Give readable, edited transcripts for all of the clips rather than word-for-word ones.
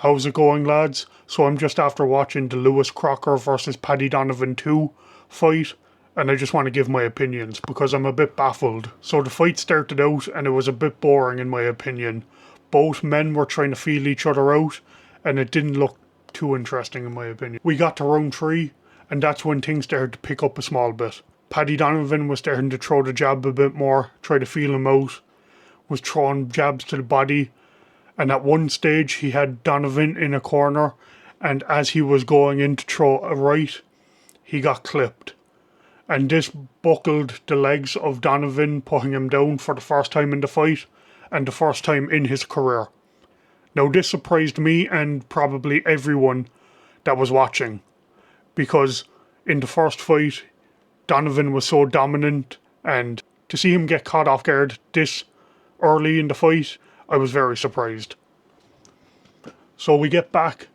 How's it going, lads? So I'm just after watching the Lewis Crocker versus Paddy Donovan 2 fight, and I just want to give my opinions because I'm a bit baffled. So the fight started out and it was a bit boring in my opinion. Both men were trying to feel each other out and it didn't look too interesting in my opinion. We got to round 3 and that's when things started to pick up a small bit. Paddy Donovan was starting to throw the jab a bit more, try to feel him out, was throwing jabs to the body. And at one stage he had Donovan in a corner, and as he was going in to throw a right, he got clipped. And this buckled the legs of Donovan, putting him down for the first time in the fight, and the first time in his career. Now this surprised me and probably everyone that was watching, because in the first fight, Donovan was so dominant, and to see him get caught off guard this early in the fight, I was very surprised. So we get back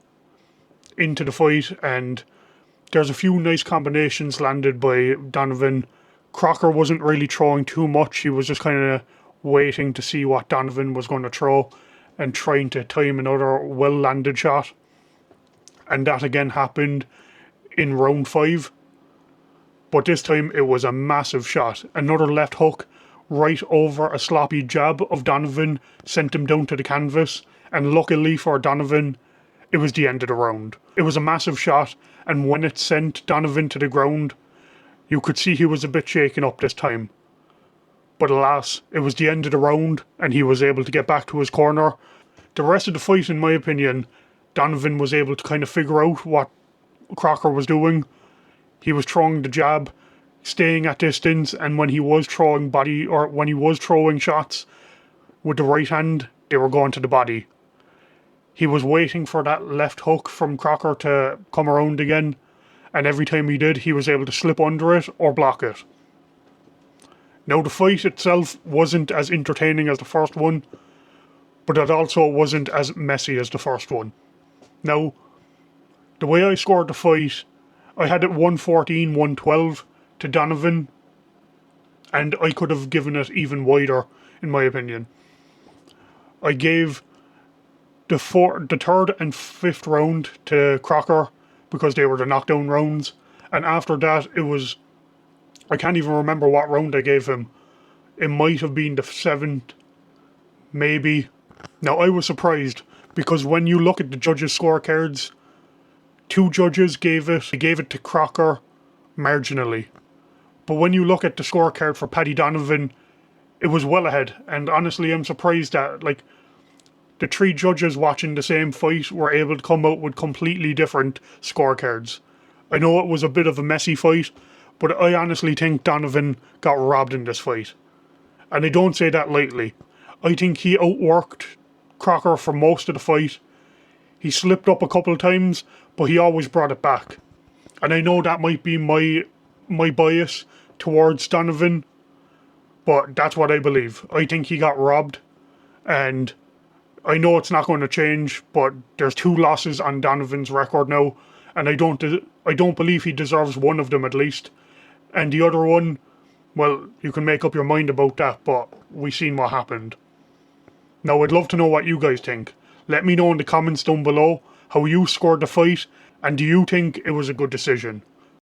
into the fight and there's a few nice combinations landed by Donovan. Crocker wasn't really throwing too much. He was just kind of waiting to see what Donovan was going to throw and trying to time another well-landed shot. And that again happened in round 5. But this time it was a massive shot. Another left hook right over a sloppy jab of Donovan sent him down to the canvas, and luckily for Donovan, it was the end of the round. It was a massive shot, and when it sent Donovan to the ground, you could see he was a bit shaken up this time. But alas, it was the end of the round, and he was able to get back to his corner. The rest of the fight, in my opinion, Donovan was able to kind of figure out what Crocker was doing. He was throwing the jab, staying at distance, and when he was throwing when he was throwing shots with the right hand, they were going to the body. He was waiting for that left hook from Crocker to come around again, and every time he did, he was able to slip under it or block it. Now the fight itself wasn't as entertaining as the first one, but it also wasn't as messy as the first one. Now, the way I scored the fight, I had it 114-112 to Donovan, and I could have given it even wider, in my opinion. I gave the third and fifth round to Crocker because they were the knockdown rounds, and after that it was, I can't even remember what round I gave him. It might have been the 7th, maybe. Now I was surprised because when you look at the judges' scorecards, 2 judges gave it to Crocker marginally. But when you look at the scorecard for Paddy Donovan, it was well ahead. And honestly, I'm surprised that the 3 judges watching the same fight were able to come out with completely different scorecards. I know it was a bit of a messy fight, but I honestly think Donovan got robbed in this fight. And I don't say that lightly. I think he outworked Crocker for most of the fight. He slipped up a couple of times, but he always brought it back. And I know that might be my bias towards Donovan, but that's what I believe. I think he got robbed, and I know it's not going to change, but there's 2 losses on Donovan's record now, and I don't believe he deserves one of them at least. And the other one, well, you can make up your mind about that, but we've seen what happened. Now I'd love to know what you guys think. Let me know in the comments down below how you scored the fight, and do you think it was a good decision?